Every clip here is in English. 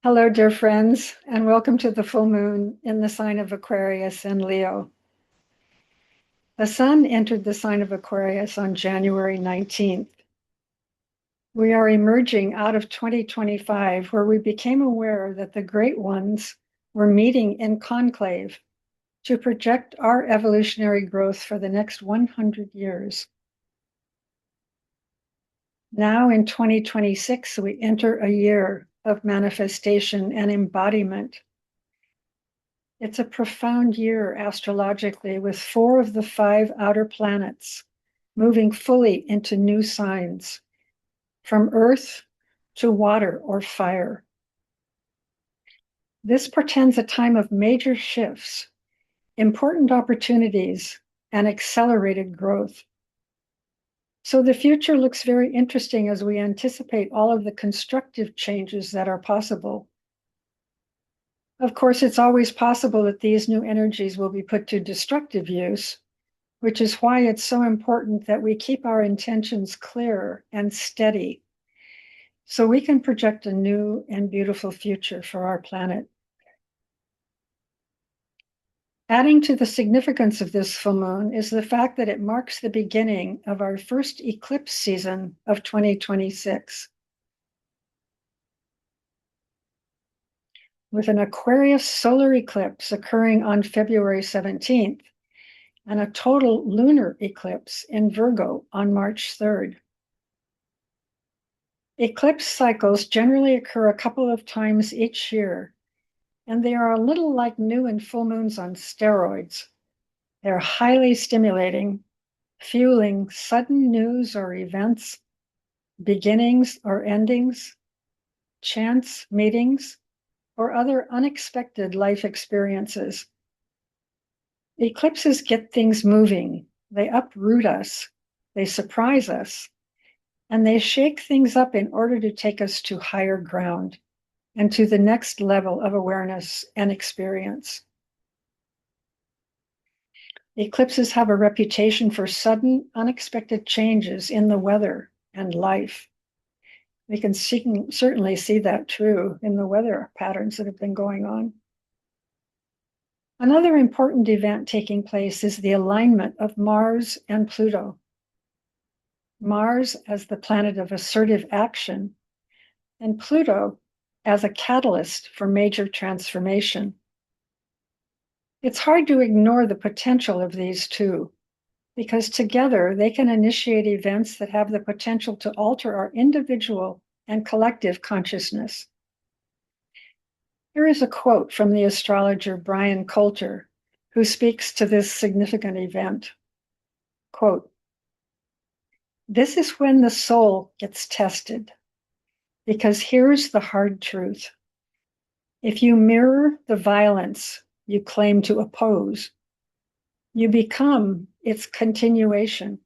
Hello, dear friends, and welcome to the full moon in the sign of Aquarius and Leo. The sun entered the sign of Aquarius on January 19th. We are emerging out of 2025, where we became aware that the great ones were meeting in conclave to project our evolutionary growth for the next 100 years. Now in 2026, we enter a year of manifestation and embodiment. It's a profound year astrologically, with 4 of the 5 outer planets moving fully into new signs, from earth to water or fire. This portends a time of major shifts, important opportunities, and accelerated growth. So the future looks very interesting as we anticipate all of the constructive changes that are possible. Of course, it's always possible that these new energies will be put to destructive use, which is why it's so important that we keep our intentions clear and steady so we can project a new and beautiful future for our planet. Adding to the significance of this full moon is the fact that it marks the beginning of our first eclipse season of 2026. With an Aquarius solar eclipse occurring on February 17th and a total lunar eclipse in Virgo on March 3rd. Eclipse cycles generally occur a couple of times each year, and they are a little like new and full moons on steroids. They're highly stimulating, fueling sudden news or events, beginnings or endings, chance meetings, or other unexpected life experiences. Eclipses get things moving. They uproot us, they surprise us, and they shake things up in order to take us to higher ground and to the next level of awareness and experience. Eclipses have a reputation for sudden, unexpected changes in the weather and life. We can certainly see that true in the weather patterns that have been going on. Another important event taking place is the alignment of Mars and Pluto. Mars as the planet of assertive action, and Pluto as a catalyst for major transformation. It's hard to ignore the potential of these two, because together they can initiate events that have the potential to alter our individual and collective consciousness. Here is a quote from the astrologer Brian Coulter, who speaks to this significant event. Quote, "This is when the soul gets tested, because here's the hard truth. If you mirror the violence you claim to oppose, you become its continuation,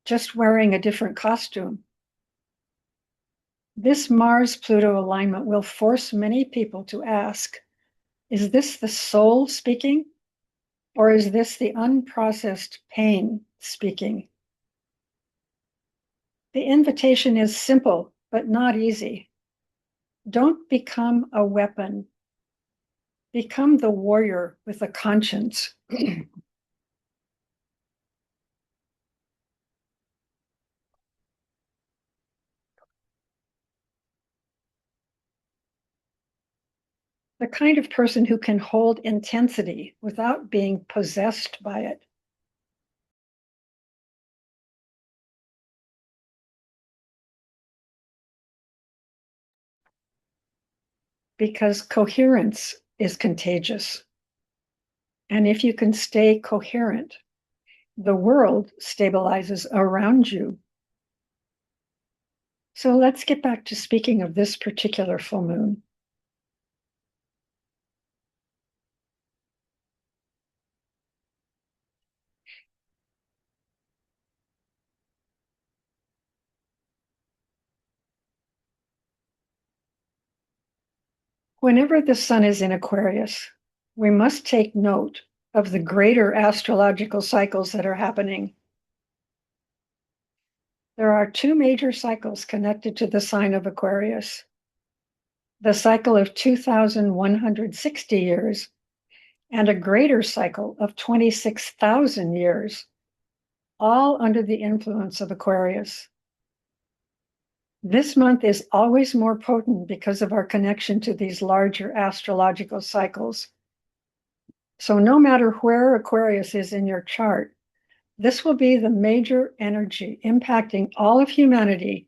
just wearing a different costume. This Mars-Pluto alignment will force many people to ask, is this the soul speaking, or is this the unprocessed pain speaking? The invitation is simple, but not easy. Don't become a weapon. Become the warrior with a conscience." The kind of person who can hold intensity without being possessed by it. Because coherence is contagious. And if you can stay coherent, the world stabilizes around you. So let's get back to speaking of this particular full moon. Whenever the sun is in Aquarius, we must take note of the greater astrological cycles that are happening. There are 2 major cycles connected to the sign of Aquarius. the cycle of 2,160 years, and a greater cycle of 26,000 years, all under the influence of Aquarius. This month is always more potent because of our connection to these larger astrological cycles. So no matter where Aquarius is in your chart, this will be the major energy impacting all of humanity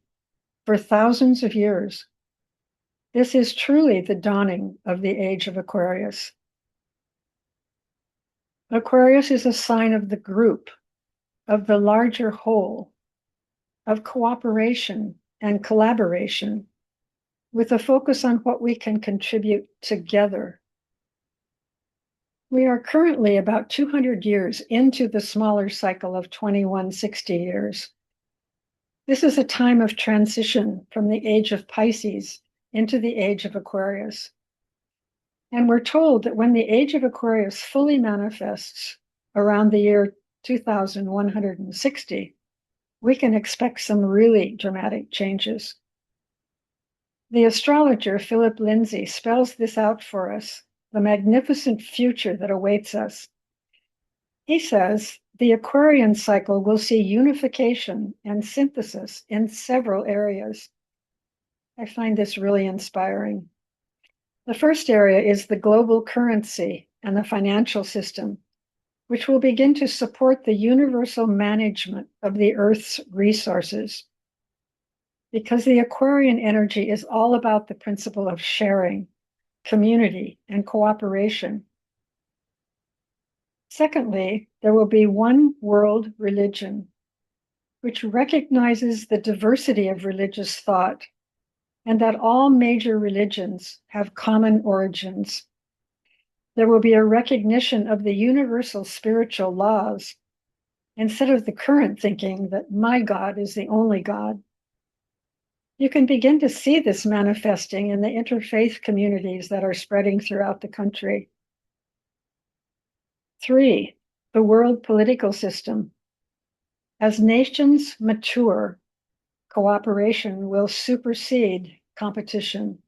for thousands of years. This is truly the dawning of the age of Aquarius. Aquarius is a sign of the group, of the larger whole, of cooperation and collaboration, with a focus on what we can contribute together. We are currently about 200 years into the smaller cycle of 2160 years. This is a time of transition from the age of Pisces into the age of Aquarius. And we're told that when the age of Aquarius fully manifests around the year 2160, we can expect some really dramatic changes. The astrologer Philip Lindsay spells this out for us, the magnificent future that awaits us. He says the Aquarian cycle will see unification and synthesis in several areas. I find this really inspiring. The first area is the global currency and the financial system, which will begin to support the universal management of the Earth's resources. Because the Aquarian energy is all about the principle of sharing, community, and cooperation. Secondly, there will be one world religion, which recognizes the diversity of religious thought and that all major religions have common origins. There will be a recognition of the universal spiritual laws instead of the current thinking that my God is the only God. You can begin to see this manifesting in the interfaith communities that are spreading throughout the country. 3, the world political system. As nations mature, cooperation will supersede competition.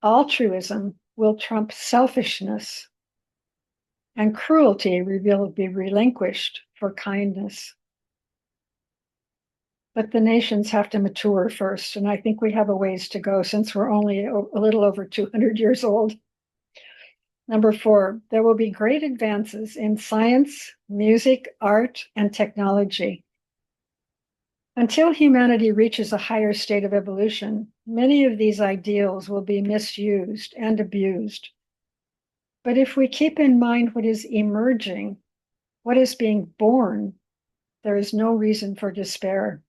Altruism will trump selfishness, and cruelty will be relinquished for kindness. But the nations have to mature first, and I think we have a ways to go since we're only a little over 200 years old. Number 4, there will be great advances in science, music, art, and technology. Until humanity reaches a higher state of evolution, many of these ideals will be misused and abused. But if we keep in mind what is emerging, what is being born, there is no reason for despair.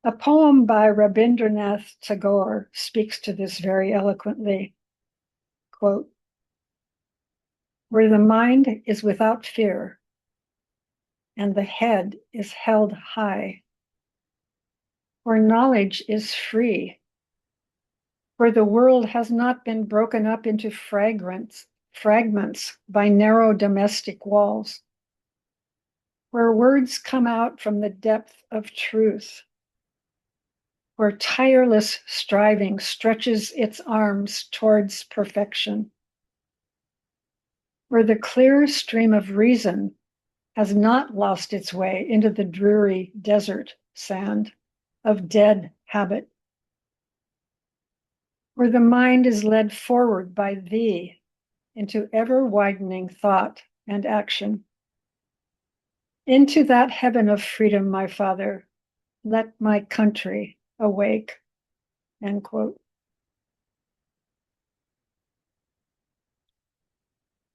A poem by Rabindranath Tagore speaks to this very eloquently. Quote, "Where the mind is without fear, and the head is held high, where knowledge is free, where the world has not been broken up into fragments by narrow domestic walls, where words come out from the depth of truth, where tireless striving stretches its arms towards perfection, where the clear stream of reason has not lost its way into the dreary desert sand of dead habit, where the mind is led forward by thee into ever-widening thought and action. Into that heaven of freedom, my Father, let my country awake." End quote.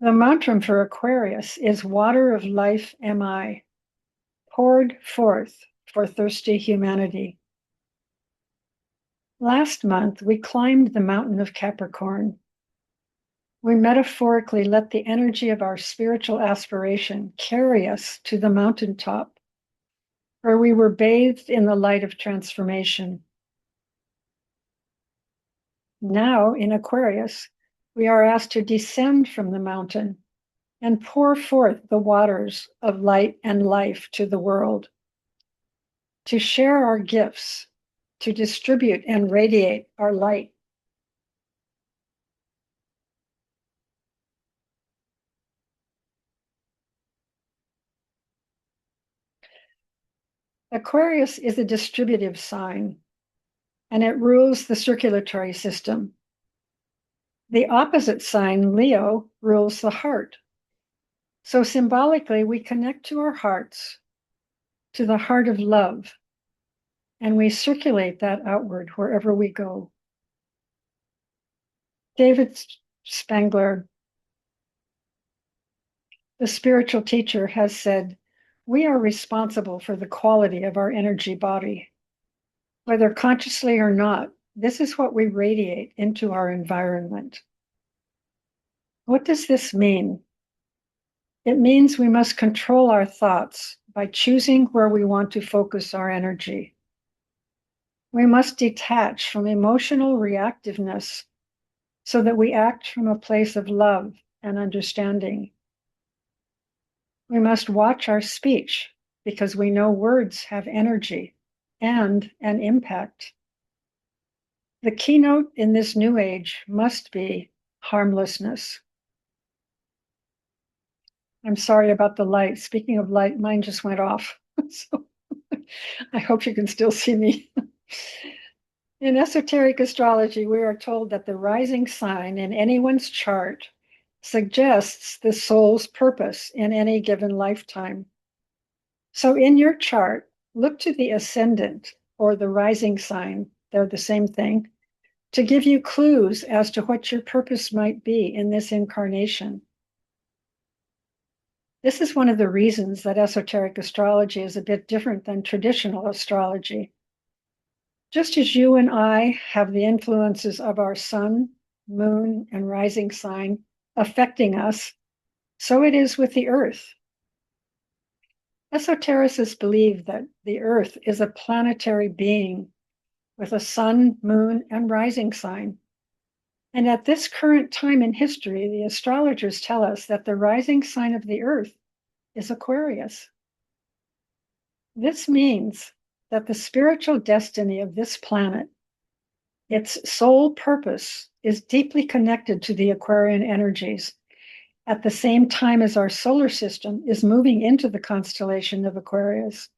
The mantra for Aquarius is water of life am I, poured forth for thirsty humanity. Last month, we climbed the mountain of Capricorn. We metaphorically let the energy of our spiritual aspiration carry us to the mountaintop, where we were bathed in the light of transformation. Now, in Aquarius, we are asked to descend from the mountain and pour forth the waters of light and life to the world, to share our gifts, to distribute and radiate our light. Aquarius is a distributive sign, and it rules the circulatory system. The opposite sign, Leo, rules the heart. So symbolically, we connect to our hearts, to the heart of love, and we circulate that outward wherever we go. David Spangler, the spiritual teacher, has said, we are responsible for the quality of our energy body. Whether consciously or not, this is what we radiate into our environment. What does this mean? It means we must control our thoughts by choosing where we want to focus our energy. We must detach from emotional reactiveness so that we act from a place of love and understanding. We must watch our speech because we know words have energy and an impact. The keynote in this new age must be harmlessness. I'm sorry about the light. Speaking of light, mine just went off. So I hope you can still see me. In esoteric astrology, we are told that the rising sign in anyone's chart suggests the soul's purpose in any given lifetime. So in your chart, look to the ascendant or the rising sign, they're the same thing, to give you clues as to what your purpose might be in this incarnation. This is one of the reasons that esoteric astrology is a bit different than traditional astrology. Just as you and I have the influences of our sun, moon, and rising sign affecting us, so it is with the earth. Esotericists believe that the earth is a planetary being with a sun, moon, and rising sign. And at this current time in history, the astrologers tell us that the rising sign of the earth is Aquarius. This means that the spiritual destiny of this planet, its sole purpose, is deeply connected to the Aquarian energies at the same time as our solar system is moving into the constellation of Aquarius.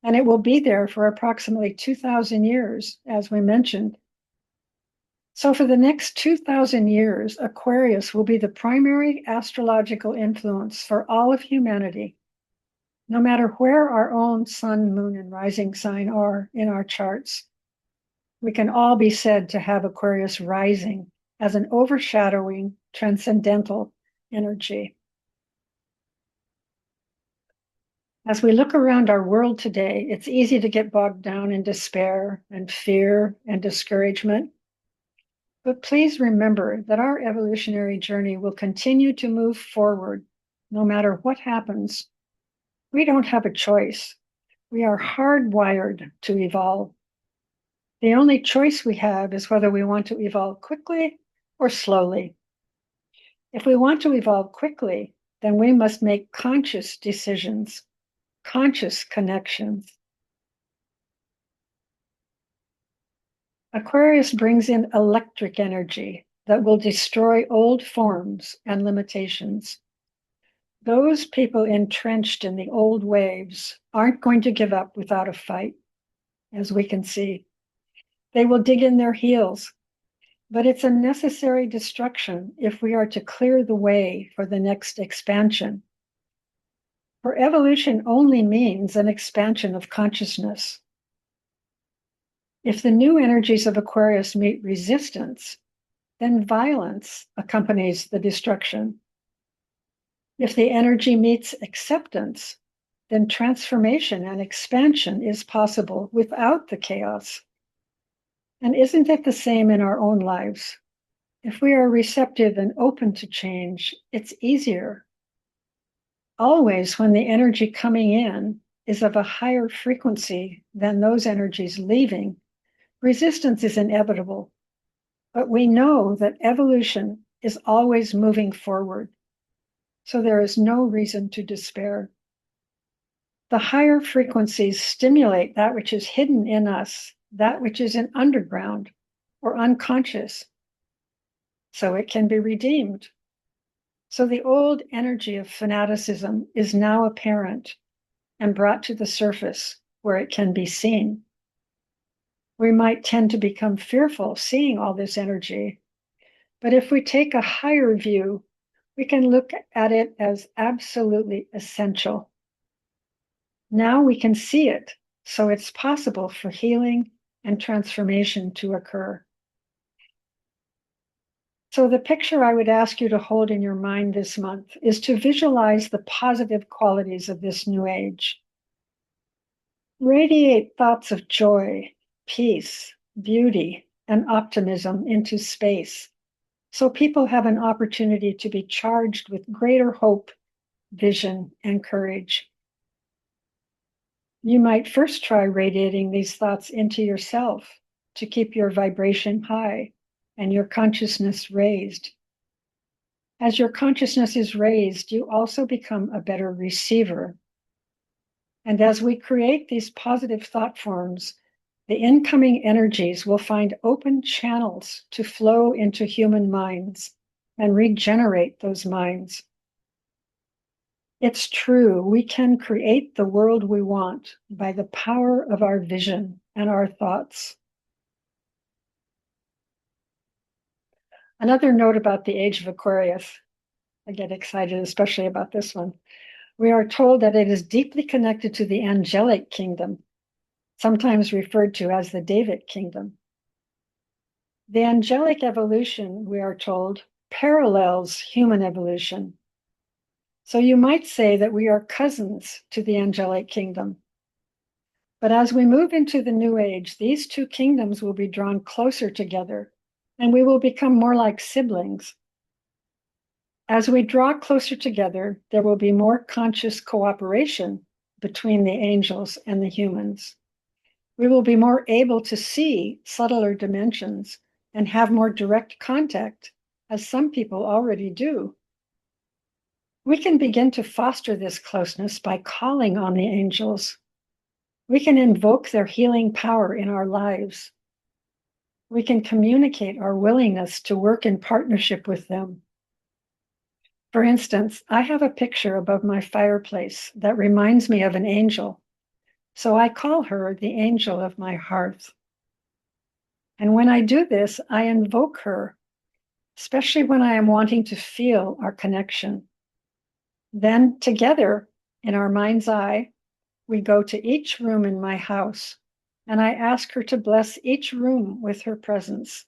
And it will be there for approximately 2,000 years, as we mentioned. So for the next 2,000 years, Aquarius will be the primary astrological influence for all of humanity, no matter where our own sun, moon, and rising sign are in our charts. We can all be said to have Aquarius rising as an overshadowing, transcendental energy. As we look around our world today, it's easy to get bogged down in despair and fear and discouragement. But please remember that our evolutionary journey will continue to move forward no matter what happens. We don't have a choice. We are hardwired to evolve. The only choice we have is whether we want to evolve quickly or slowly. If we want to evolve quickly, then we must make conscious decisions, conscious connections. Aquarius brings in electric energy that will destroy old forms and limitations. Those people entrenched in the old waves aren't going to give up without a fight, as we can see. They will dig in their heels, but it's a necessary destruction if we are to clear the way for the next expansion. For evolution only means an expansion of consciousness. If the new energies of Aquarius meet resistance, then violence accompanies the destruction. If the energy meets acceptance, then transformation and expansion is possible without the chaos. And isn't it the same in our own lives? If we are receptive and open to change, it's easier. Always when the energy coming in is of a higher frequency than those energies leaving, resistance is inevitable. But we know that evolution is always moving forward, so there is no reason to despair. The higher frequencies stimulate that which is hidden in us that which is in underground or unconscious, so it can be redeemed. So the old energy of fanaticism is now apparent and brought to the surface where it can be seen. We might tend to become fearful seeing all this energy, but if we take a higher view, we can look at it as absolutely essential. Now we can see it, so it's possible for healing and transformation to occur. So the picture I would ask you to hold in your mind this month is to visualize the positive qualities of this new age. Radiate thoughts of joy, peace, beauty, and optimism into space, so people have an opportunity to be charged with greater hope, vision, and courage. You might first try radiating these thoughts into yourself to keep your vibration high and your consciousness raised. As your consciousness is raised, you also become a better receiver. And as we create these positive thought forms, the incoming energies will find open channels to flow into human minds and regenerate those minds. It's true, we can create the world we want by the power of our vision and our thoughts. Another note about the age of Aquarius, I get excited especially about this one. We are told that it is deeply connected to the angelic kingdom, sometimes referred to as the David kingdom. The angelic evolution, we are told, parallels human evolution. So you might say that we are cousins to the angelic kingdom. But as we move into the new age, these two kingdoms will be drawn closer together, and we will become more like siblings. As we draw closer together, there will be more conscious cooperation between the angels and the humans. We will be more able to see subtler dimensions and have more direct contact, as some people already do. We can begin to foster this closeness by calling on the angels. We can invoke their healing power in our lives. We can communicate our willingness to work in partnership with them. For instance, I have a picture above my fireplace that reminds me of an angel, so I call her the angel of my hearth. And when I do this, I invoke her, especially when I am wanting to feel our connection. Then together, in our mind's eye, we go to each room in my house, and I ask her to bless each room with her presence.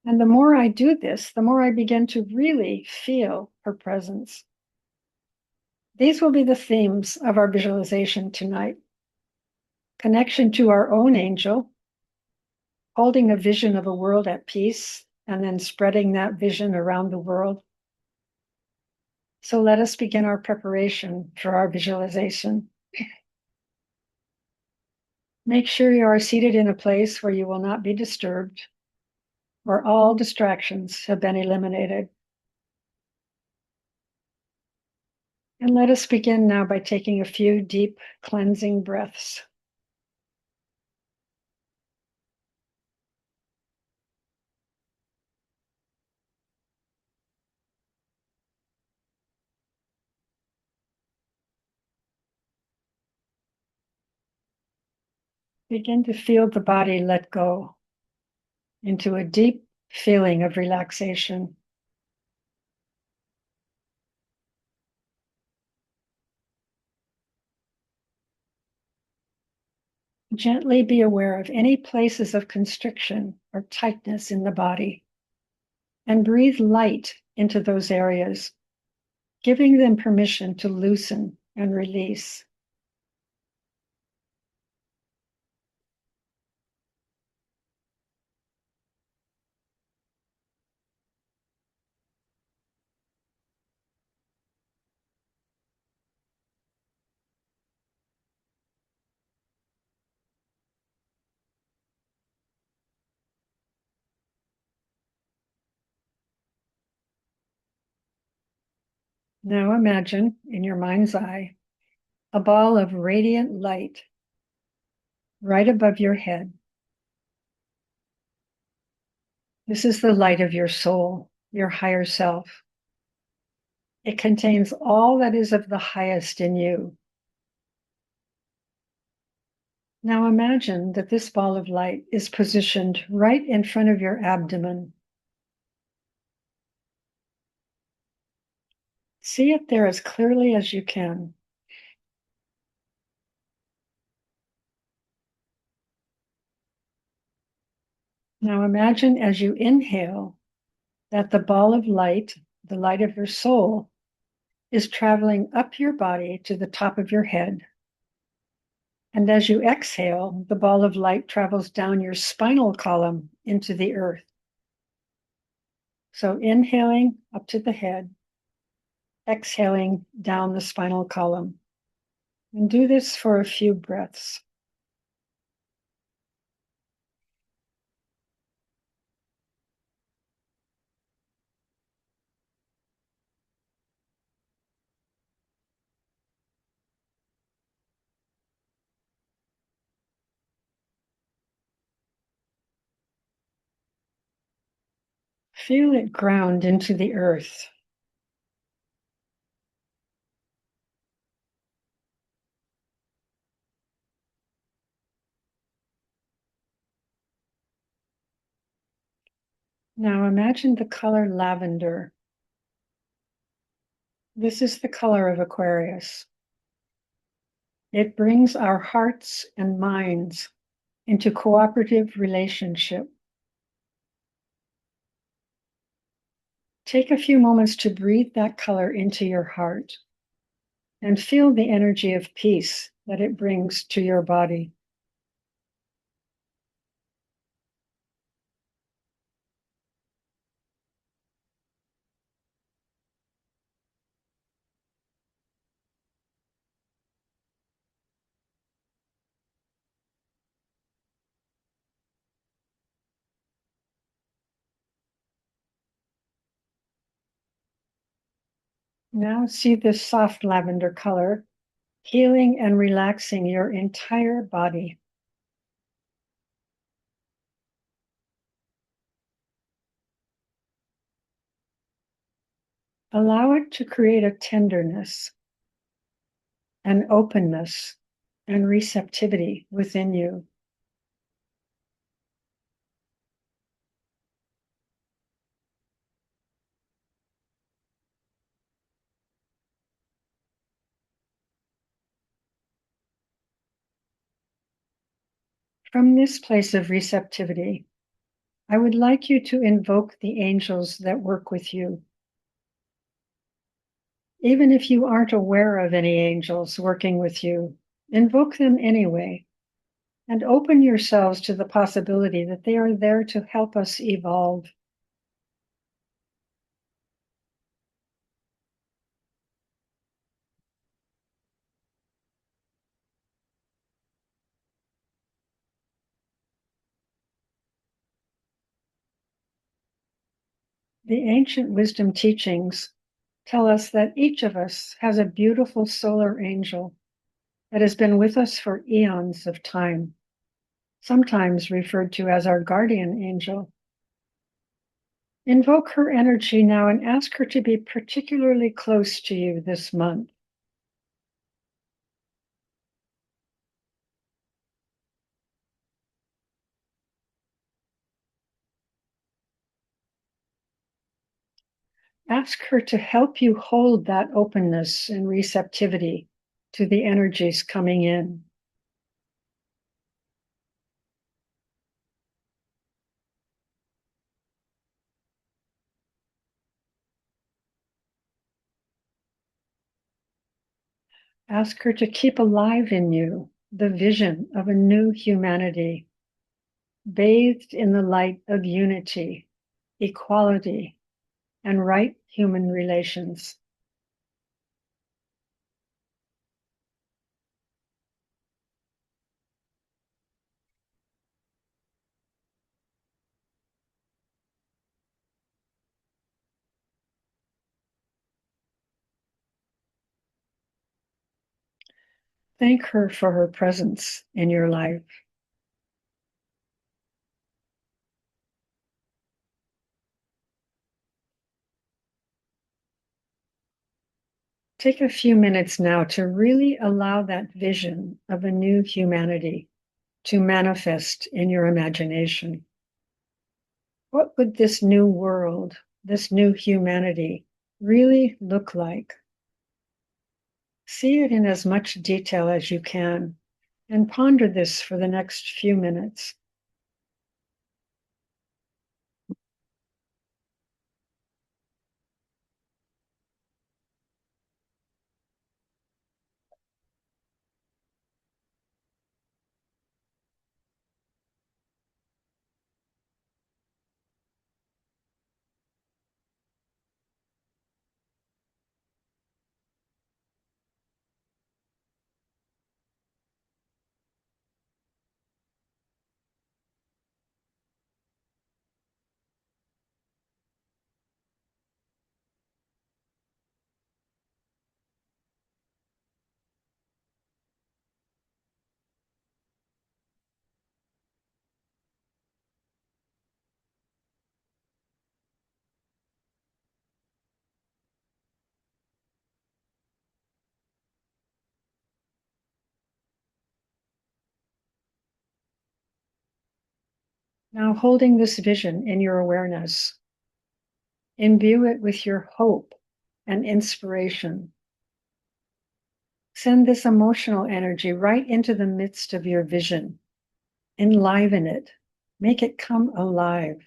And the more I do this, the more I begin to really feel her presence. These will be the themes of our visualization tonight. Connection to our own angel, holding a vision of a world at peace, and then spreading that vision around the world. So let us begin our preparation for our visualization. Make sure you are seated in a place where you will not be disturbed, where all distractions have been eliminated. And let us begin now by taking a few deep cleansing breaths. Begin to feel the body let go into a deep feeling of relaxation. Gently be aware of any places of constriction or tightness in the body, and breathe light into those areas, giving them permission to loosen and release. Now imagine in your mind's eye a ball of radiant light right above your head. This is the light of your soul, your higher self. It contains all that is of the highest in you. Now imagine that this ball of light is positioned right in front of your abdomen. See it there as clearly as you can. Now imagine as you inhale that the ball of light, the light of your soul, is traveling up your body to the top of your head. And as you exhale, the ball of light travels down your spinal column into the earth. So inhaling up to the head, exhaling down the spinal column. And do this for a few breaths. Feel it ground into the earth. Now imagine the color lavender. This is the color of Aquarius. It brings our hearts and minds into cooperative relationship. Take a few moments to breathe that color into your heart and feel the energy of peace that it brings to your body. Now see this soft lavender color healing and relaxing your entire body. Allow it to create a tenderness, an openness, and receptivity within you. From this place of receptivity, I would like you to invoke the angels that work with you. Even if you aren't aware of any angels working with you, invoke them anyway and open yourselves to the possibility that they are there to help us evolve. The ancient wisdom teachings tell us that each of us has a beautiful solar angel that has been with us for eons of time, sometimes referred to as our guardian angel. Invoke her energy now and ask her to be particularly close to you this month. Ask her to help you hold that openness and receptivity to the energies coming in. Ask her to keep alive in you the vision of a new humanity, bathed in the light of unity, equality, and right human relations. Thank her for her presence in your life. Take a few minutes now to really allow that vision of a new humanity to manifest in your imagination. What would this new world, this new humanity, really look like? See it in as much detail as you can and ponder this for the next few minutes. Now, holding this vision in your awareness, imbue it with your hope and inspiration. Send this emotional energy right into the midst of your vision. Enliven it. Make it come alive.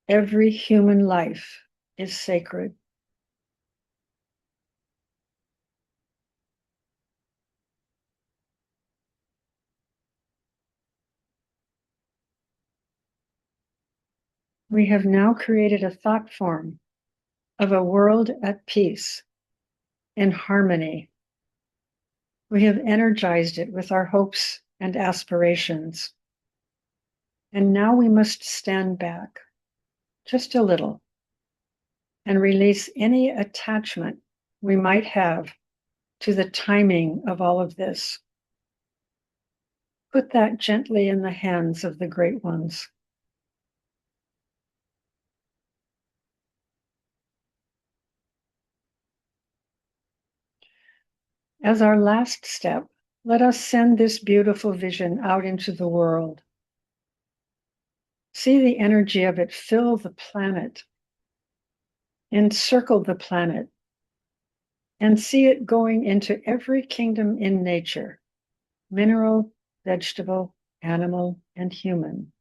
Every human life is sacred. We have now created a thought form of a world at peace, in harmony. We have energized it with our hopes and aspirations. And now we must stand back just a little and release any attachment we might have to the timing of all of this. Put that gently in the hands of the great ones. As our last step, let us send this beautiful vision out into the world. See the energy of it fill the planet, encircle the planet, and see it going into every kingdom in nature, mineral, vegetable, animal, and human.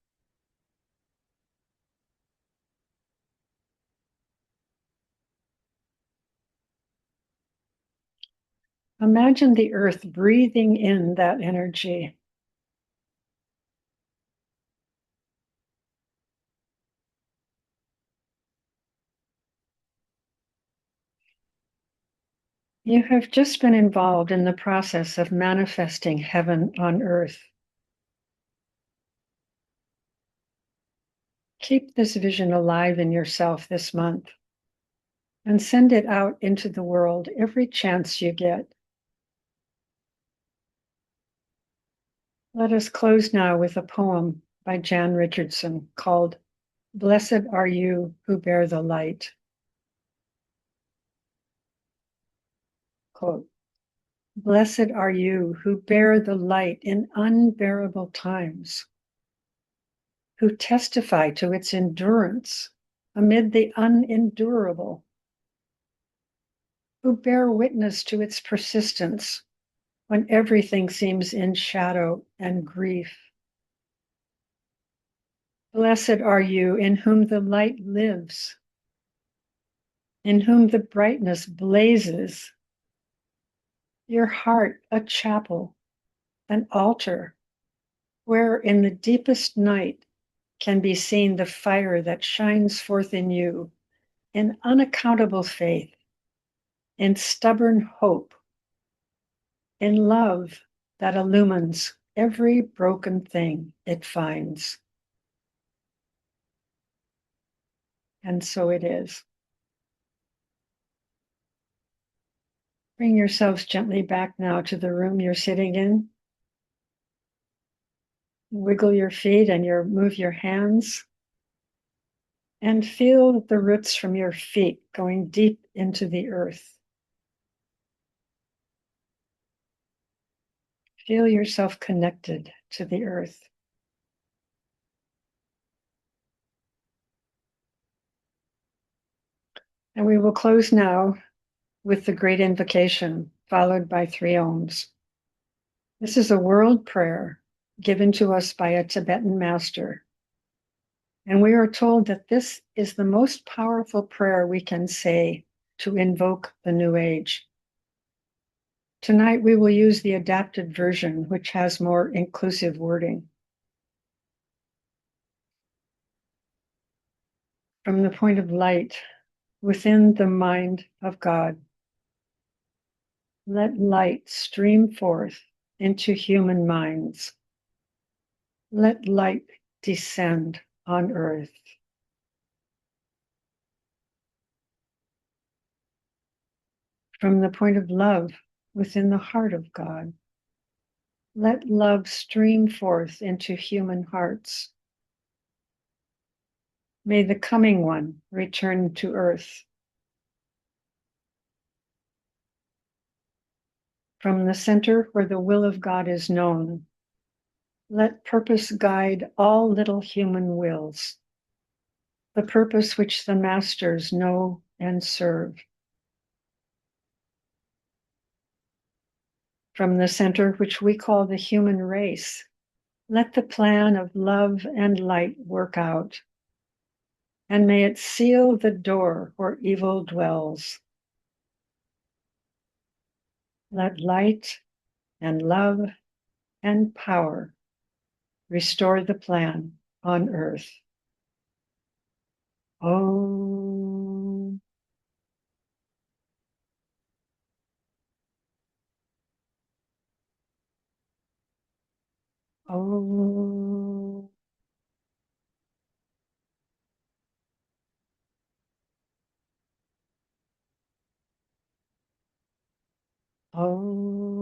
Imagine the earth breathing in that energy. You have just been involved in the process of manifesting heaven on earth. Keep this vision alive in yourself this month and send it out into the world every chance you get. Let us close now with a poem by Jan Richardson called "Blessed Are You Who Bear the Light." Quote, "Blessed are you who bear the light in unbearable times, who testify to its endurance amid the unendurable, who bear witness to its persistence when everything seems in shadow and grief. Blessed are you in whom the light lives, in whom the brightness blazes, your heart a chapel, an altar, where in the deepest night can be seen the fire that shines forth in you in unaccountable faith, in stubborn hope, in love that illumines every broken thing it finds." And so it is. Bring yourselves gently back now to the room you're sitting in. Wiggle your feet and move your hands. And feel the roots from your feet going deep into the earth. Feel yourself connected to the earth. And we will close now with the great invocation, followed by 3 ohms. This is a world prayer given to us by a Tibetan master. And we are told that this is the most powerful prayer we can say to invoke the new age. Tonight, we will use the adapted version, which has more inclusive wording. From the point of light within the mind of God, let light stream forth into human minds. Let light descend on earth. From the point of love within the heart of God, let love stream forth into human hearts. May the coming one return to earth. From the center where the will of God is known, let purpose guide all little human wills, the purpose which the masters know and serve. From the center which we call the human race, let the plan of love and light work out, and may it seal the door where evil dwells. Let light and love and power restore the plan on earth. Om. Om. Om.